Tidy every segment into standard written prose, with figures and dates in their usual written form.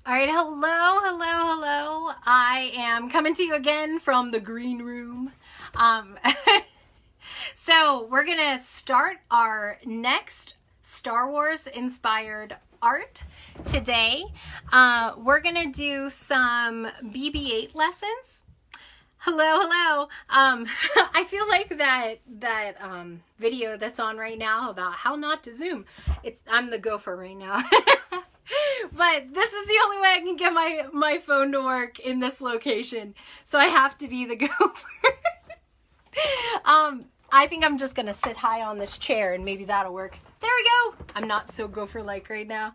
All right, hello. I am coming to you again from the green room. So we're gonna start our next Star Wars inspired art today. We're gonna do some BB8 lessons. Hello. I feel like that video that's on right now about how not to zoom. I'm the gopher right now. But this is the only way I can get my phone to work in this location. So I have to be the gopher. I think I'm just going to sit high on this chair and maybe that'll work. There we go. I'm not so gopher-like right now.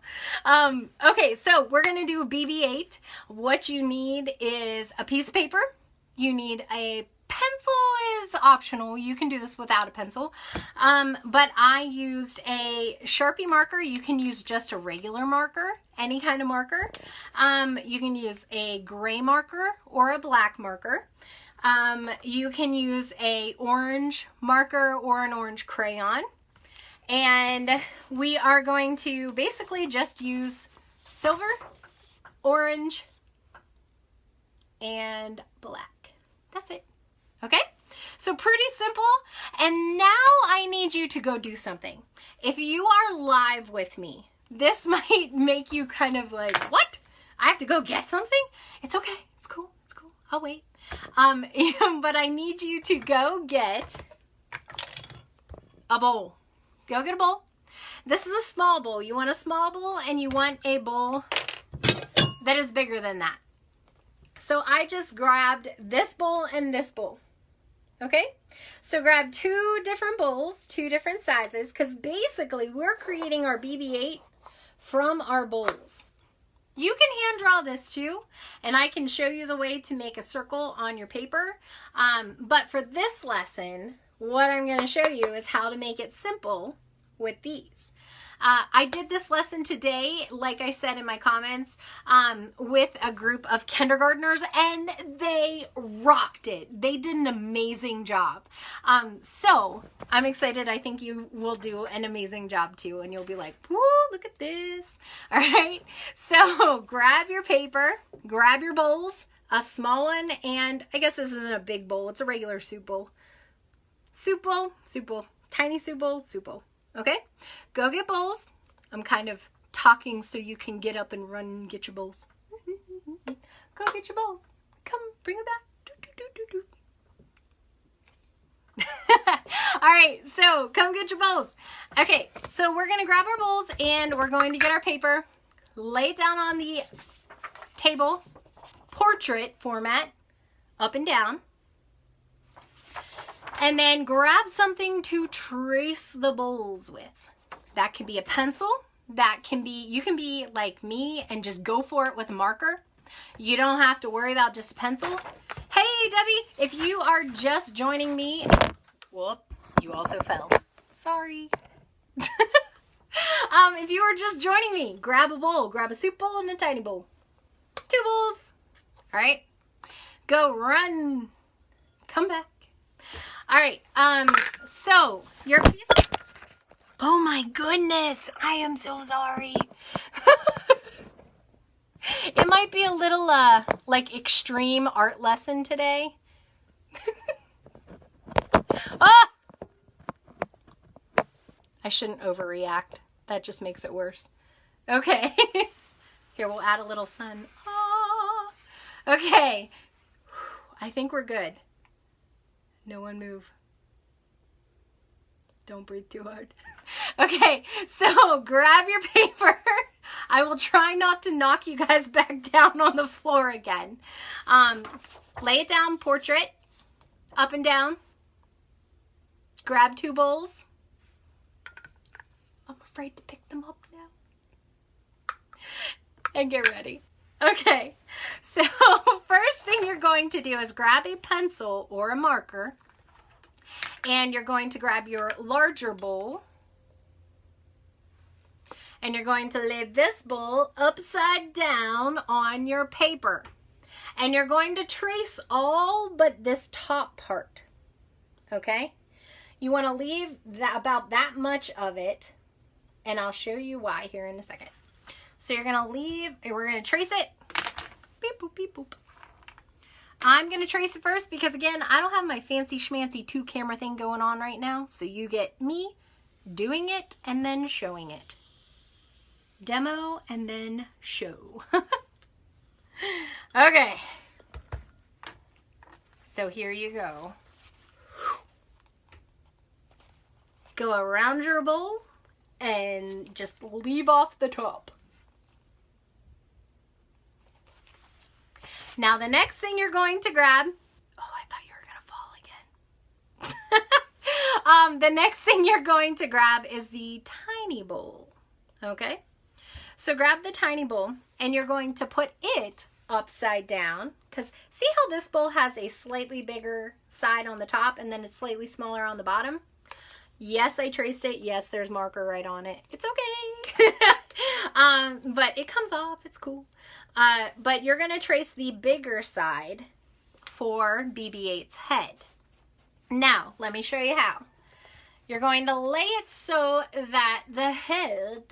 Okay, so we're going to do BB8. What you need is a piece of paper. You need a pencil is optional. You can do this without a pencil. But I used a Sharpie marker. You can use just a regular marker, any kind of marker. You can use a gray marker or a black marker. You can use a orange marker or an orange crayon. And we are going to basically just use silver, orange, and black. That's it. Okay? So pretty simple. And now I need you to go do something. If you are live with me, this might make you kind of like, what? I have to go get something? It's okay. It's cool. I'll wait. But I need you to go get a bowl. Go get a bowl. This is a small bowl. You want a small bowl and you want a bowl that is bigger than that. So I just grabbed this bowl and this bowl. Okay? So grab two different bowls, two different sizes, because basically we're creating our BB8 from our bowls. You can hand draw this too, and I can show you the way to make a circle on your paper. But for this lesson, what I'm going to show you is how to make it simple with these. I did this lesson today, like I said in my comments, with a group of kindergartners, and they rocked it. They did an amazing job. So I'm excited. I think you will do an amazing job too, and you'll be like, whoa, look at this. All right. So grab your paper, grab your bowls, a small one, and I guess this isn't a big bowl. It's a regular soup bowl. Soup bowl, tiny soup bowl. Okay, go get bowls. I'm kind of talking so you can get up and run and get your bowls. Go get your bowls. Come, bring it back. All right, so come get your bowls. Okay, so we're going to grab our bowls and we're going to get our paper, lay it down on the table, portrait format, up and down. And then grab something to trace the bowls with. That could be a pencil. That can be, you can be like me and just go for it with a marker. You don't have to worry about just a pencil. Hey, Debbie, if you are just joining me, whoop, you also fell. Sorry. If you are just joining me, grab a bowl. Grab a soup bowl and a tiny bowl. 2 bowls. All right. Go run. Come back. All right, so your piece, oh my goodness, I am so sorry. It might be a little, like extreme art lesson today. Ah! I shouldn't overreact. That just makes it worse. Okay, here, we'll add a little sun. Ah! Okay, I think we're good. No one move. Don't breathe too hard. Okay, so grab your paper. I will try not to knock you guys back down on the floor again. Lay it down, portrait, up and down. Grab 2 bowls. I'm afraid to pick them up now. And get ready. Okay, so first thing you're going to do is grab a pencil or a marker, and you're going to grab your larger bowl, and you're going to lay this bowl upside down on your paper, and you're going to trace all but this top part, okay? You want to leave about that much of it, and I'll show you why here in a second. So you're gonna we're gonna trace it. Beep, boop, beep, boop. I'm gonna trace it first because again, I don't have my fancy schmancy 2-camera thing going on right now. So you get me doing it and then showing it. Demo and then show. Okay. So here you go. Go around your bowl and just leave off the top. Now the next thing you're going to grab, oh, I thought you were gonna fall again. The next thing you're going to grab is the tiny bowl, okay? So grab the tiny bowl and you're going to put it upside down, because see how this bowl has a slightly bigger side on the top and then it's slightly smaller on the bottom? Yes, I traced it. Yes, there's marker right on it. It's okay. But it comes off. It's cool. But you're going to trace the bigger side for BB8's head. Now, let me show you how. You're going to lay it so that the head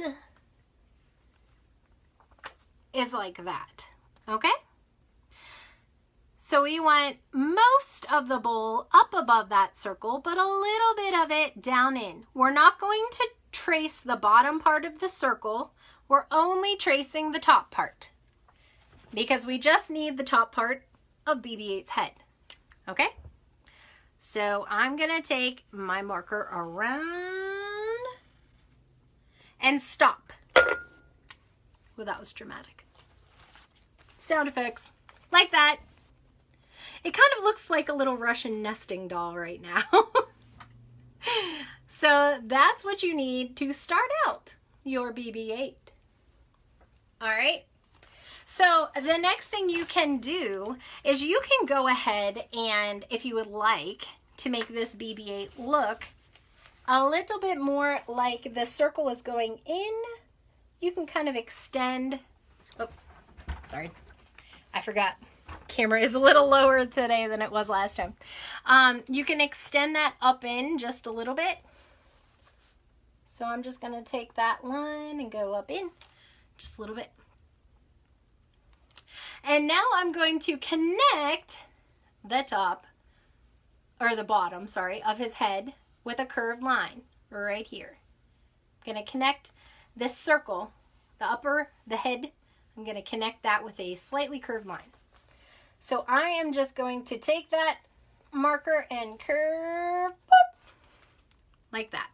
is like that. Okay? So we want most of the bowl up above that circle, but a little bit of it down in. We're not going to trace the bottom part of the circle. We're only tracing the top part because we just need the top part of BB8's head. Okay? So I'm going to take my marker around and stop. Well, that was dramatic. Sound effects. Like that. It kind of looks like a little Russian nesting doll right now. So that's what you need to start out your BB8. All right. So the next thing you can do is you can go ahead and, if you would like to make this BB8 look a little bit more like the circle is going in, you can kind of extend. Oh, sorry. I forgot. Camera is a little lower today than it was last time. You can extend that up in just a little bit. So I'm just going to take that line and go up in just a little bit. And now I'm going to connect the top, or the bottom, sorry, of his head with a curved line right here. I'm going to connect this circle, the head, I'm going to connect that with a slightly curved line. So I am just going to take that marker and curve, boop, like that.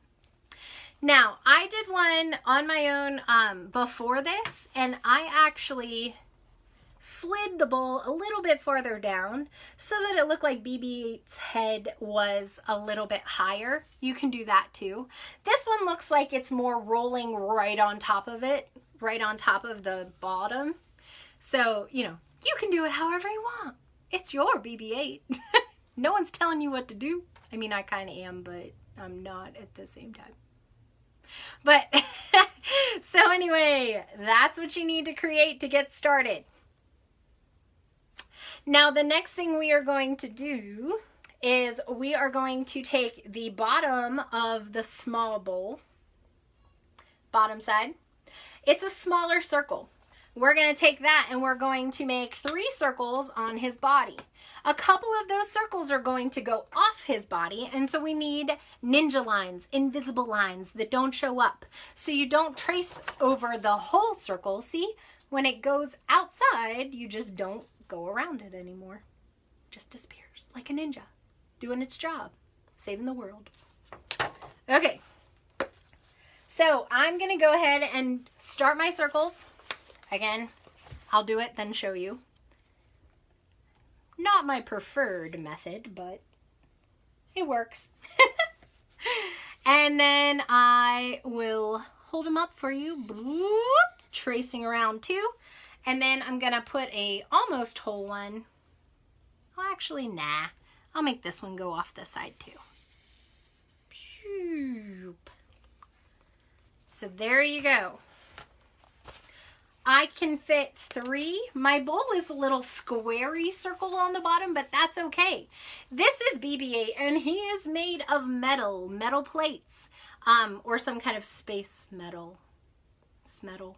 Now, I did one on my own before this, and I actually slid the bowl a little bit farther down so that it looked like BB8's head was a little bit higher. You can do that too. This one looks like it's more rolling right on top of it, right on top of the bottom. So, you know, you can do it however you want. It's your BB8. No one's telling you what to do. I mean, I kind of am, but I'm not at the same time. But, so anyway, that's what you need to create to get started. Now, the next thing we are going to do is we are going to take the bottom of the small bowl, bottom side. It's a smaller circle. We're going to take that and we're going to make 3 circles on his body. A couple of those circles are going to go off his body, and so we need ninja lines, invisible lines that don't show up. So you don't trace over the whole circle. See, when it goes outside, you just don't go around it anymore. It just disappears like a ninja, doing its job, saving the world. Okay, so I'm going to go ahead and start my circles. Again, I'll do it, then show you. Not my preferred method, but it works. And then I will hold them up for you. Boop, tracing around too. And then I'm going to put a almost whole one. Well, actually, nah. I'll make this one go off the side too. So there you go. I can fit 3. My bowl is a little squarey circle on the bottom, but that's okay. This is BB8, and he is made of metal plates, or some kind of space metal. Smetal.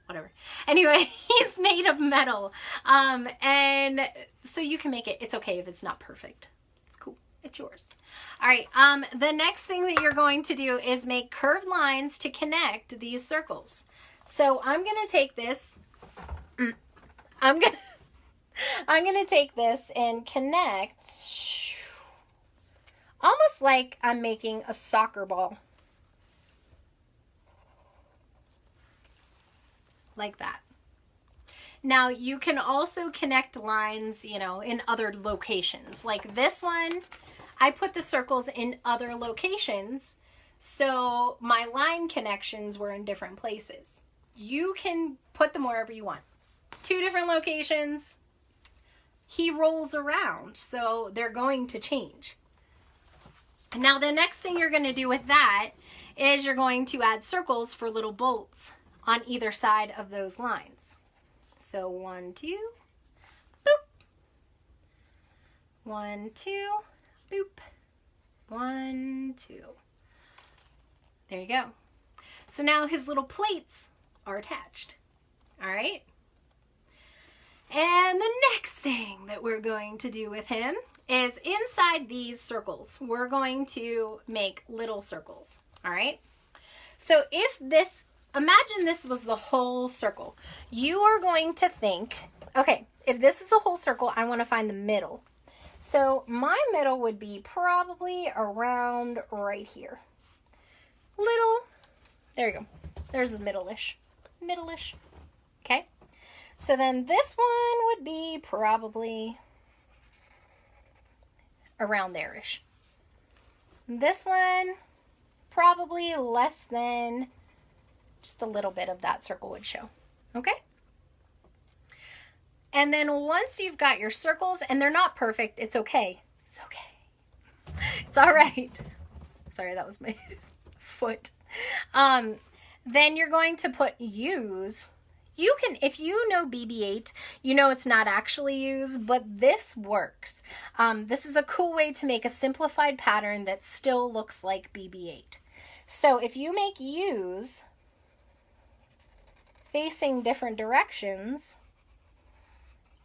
whatever. Anyway, he's made of metal. And so you can make it. It's okay if it's not perfect. It's cool. It's yours. All right. The next thing that you're going to do is make curved lines to connect these circles. So I'm going to take this. I'm going to take this and connect almost like I'm making a soccer ball. Like that. Now you can also connect lines, you know, in other locations. Like this one, I put the circles in other locations, so my line connections were in different places. You can put them wherever you want. 2 different locations. He rolls around, so they're going to change. Now the next thing you're going to do with that is you're going to add circles for little bolts on either side of those lines. So 1, 2, boop. 1, 2, boop. 1, 2. There you go. So now his little plates are attached. All right. And the next thing that we're going to do with him is inside these circles, we're going to make little circles. All right. So if this, imagine this was the whole circle. You are going to think, okay, if this is a whole circle, I want to find the middle. So my middle would be probably around right here. Little, there you go. There's his middle-ish. Middle-ish. Okay. So then this one would be probably around there-ish. This one, probably less than just a little bit of that circle would show. Okay? And then once you've got your circles, and they're not perfect, it's okay. It's okay. It's all right. Sorry, that was my foot. Then you're going to put U's. You can, if you know BB8, you know it's not actually used, but this works. This is a cool way to make a simplified pattern that still looks like BB8. So if you make U's facing different directions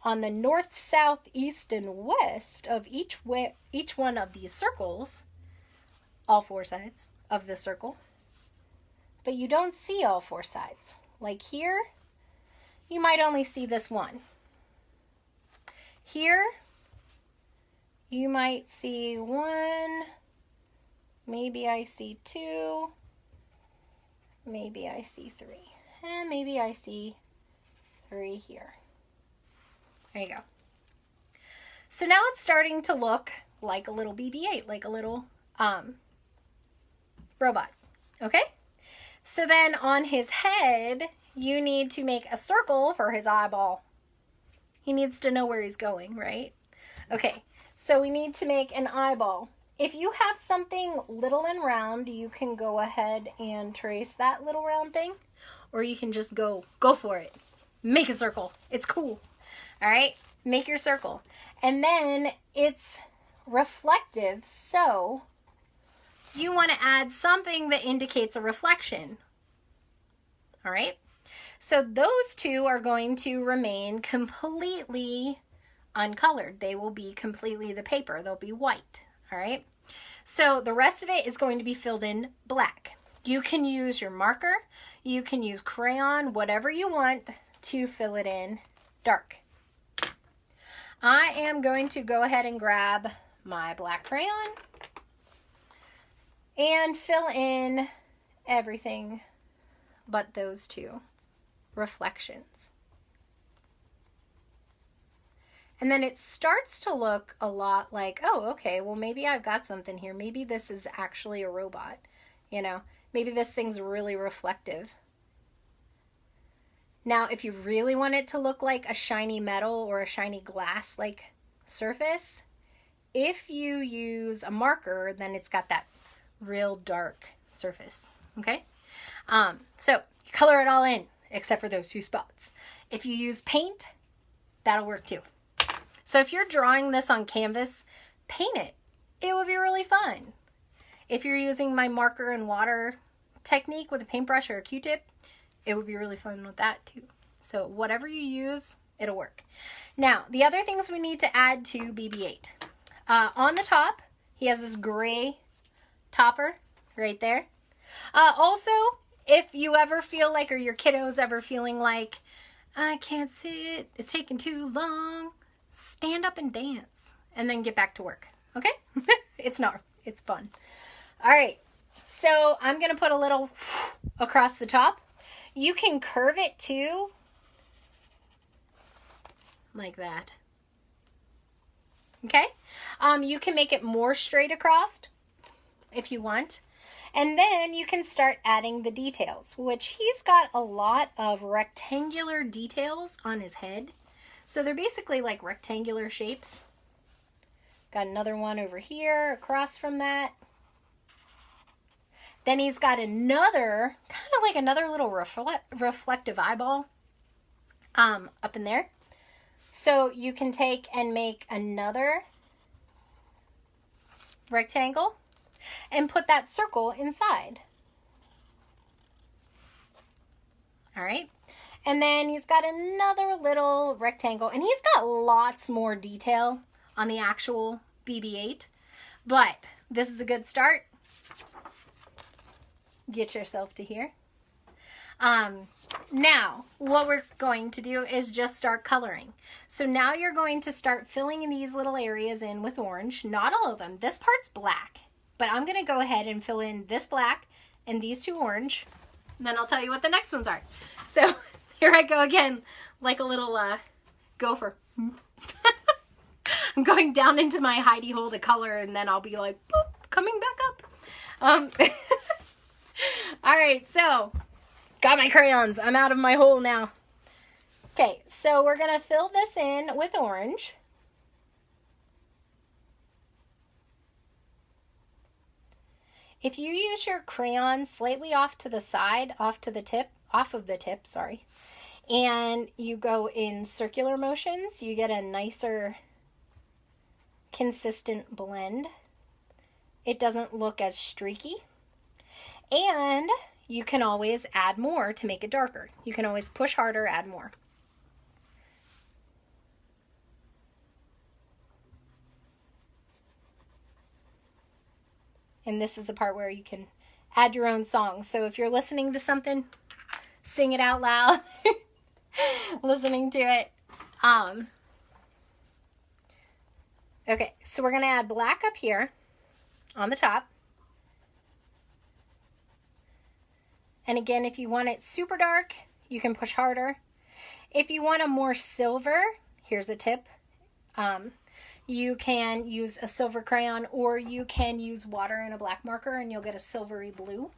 on the north, south, east, and west of each one of these circles, all 4 sides of the circle, but you don't see all 4 sides. Like here, you might only see this one. Here, you might see 1, maybe I see 2, maybe I see 3, and maybe I see 3 here. There you go. So now it's starting to look like a little BB8, like a little robot. Okay? So then on his head, you need to make a circle for his eyeball. He needs to know where he's going, right? Okay, so we need to make an eyeball. If you have something little and round, you can go ahead and trace that little round thing, or you can just go for it. Make a circle. It's cool. All right, make your circle. And then it's reflective, so you want to add something that indicates a reflection. All right, so those 2 are going to remain completely uncolored. They will be completely the paper. They'll be white. All right, so the rest of it is going to be filled in black. You can use your marker, you can use crayon, whatever you want to fill it in dark. I am going to go ahead and grab my black crayon and fill in everything but those 2 reflections. And then it starts to look a lot like, oh, okay, well, maybe I've got something here. Maybe this is actually a robot, you know. Maybe this thing's really reflective. Now, if you really want it to look like a shiny metal or a shiny glass-like surface, if you use a marker, then it's got that real dark surface, okay? So you color it all in, except for those 2 spots. If you use paint, that'll work too. So if you're drawing this on canvas, paint it. It would be really fun. If you're using my marker and water technique with a paintbrush or a Q-tip, it would be really fun with that too. So whatever you use, it'll work. Now, the other things we need to add to BB8. On the top, he has this gray topper right there. Also, if you ever feel like, or your kiddo's ever feeling like, I can't sit, it's taking too long, stand up and dance and then get back to work. Okay? It's fun. All right. So I'm going to put a little across the top. You can curve it too. Like that. Okay? You can make it more straight across if you want. And then you can start adding the details, which he's got a lot of rectangular details on his head. So they're basically like rectangular shapes. Got another one over here across from that. Then he's got another, kind of like another little reflective eyeball up in there. So you can take and make another rectangle and put that circle inside. All right. And then he's got another little rectangle, and he's got lots more detail on the actual BB8, but this is a good start. Get yourself to here. Now, what we're going to do is just start coloring. So now you're going to start filling in these little areas in with orange. Not all of them. This part's black, but I'm going to go ahead and fill in this black and these two orange. And then I'll tell you what the next ones are. So here I go again, like a little gopher. I'm going down into my hidey hole to color, and then I'll be like, boop, coming back up. All right, so got my crayons. I'm out of my hole now. Okay, so we're going to fill this in with orange. If you use your crayon slightly off to the side, off of the tip, sorry, and you go in circular motions, you get a nicer consistent blend. It doesn't look as streaky. And you can always add more to make it darker. You can always push harder, add more. And this is the part where you can add your own song. So if you're listening to something, sing it out loud. Listening to it. Okay, so we're going to add black up here on the top. And again, if you want it super dark, you can push harder. If you want a more silver, here's a tip. You can use a silver crayon, or you can use water and a black marker and you'll get a silvery blue.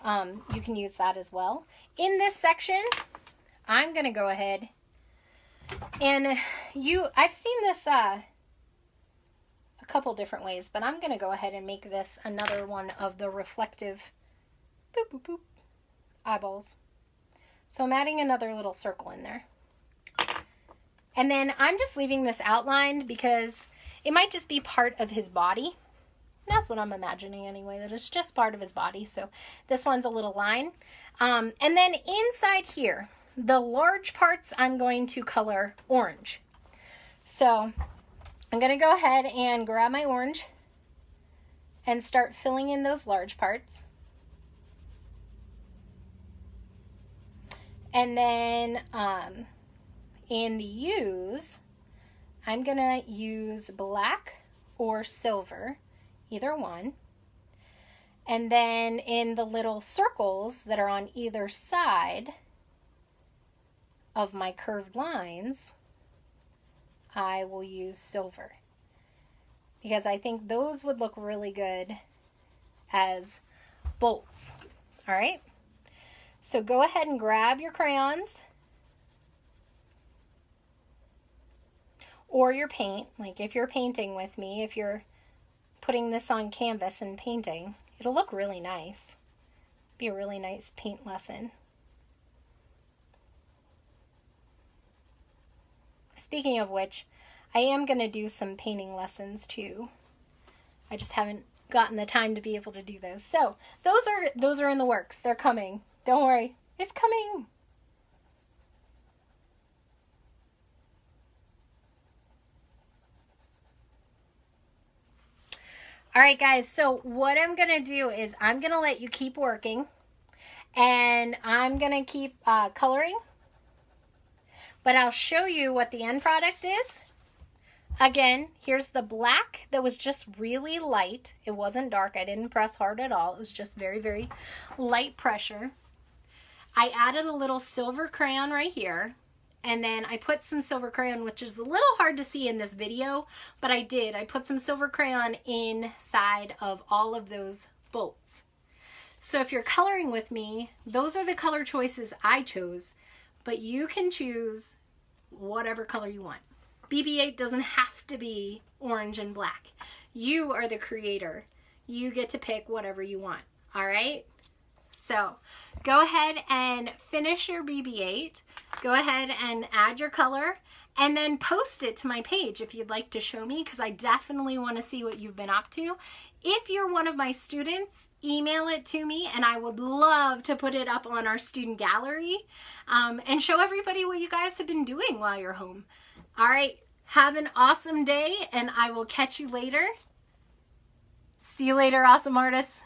You can use that as well. In this section, I'm going to go ahead and I've seen this a couple different ways, but I'm going to go ahead and make this another one of the reflective boop, boop, boop eyeballs. So I'm adding another little circle in there. And then I'm just leaving this outlined because it might just be part of his body. That's what I'm imagining anyway, that it's just part of his body. So this one's a little line. And then inside here, the large parts I'm going to color orange. So I'm going to go ahead and grab my orange and start filling in those large parts. And then in the U's, I'm going to use black or silver, either one. And then in the little circles that are on either side of my curved lines, I will use silver. Because I think those would look really good as bolts. All right? So go ahead and grab your crayons or your paint. Like if you're painting with me, if you're putting this on canvas and painting, it'll look really nice. Be a really nice paint lesson. Speaking of which, I am going to do some painting lessons too. I just haven't gotten the time to be able to do those. So those are in the works. They're coming. Don't worry. It's coming. All right, guys, so what I'm going to do is I'm going to let you keep working, and I'm going to keep coloring, but I'll show you what the end product is. Again, here's the black that was just really light. It wasn't dark. I didn't press hard at all. It was just very, very light pressure. I added a little silver crayon right here. And then I put some silver crayon, which is a little hard to see in this video, but I did. I put some silver crayon inside of all of those bolts. So if you're coloring with me, those are the color choices I chose, but you can choose whatever color you want. BB8 doesn't have to be orange and black. You are the creator. You get to pick whatever you want, all right? So go ahead and finish your BB8. Go ahead and add your color and then post it to my page if you'd like to show me, because I definitely want to see what you've been up to. If you're one of my students, email it to me and I would love to put it up on our student gallery and show everybody what you guys have been doing while you're home. All right, have an awesome day and I will catch you later. See you later, awesome artists.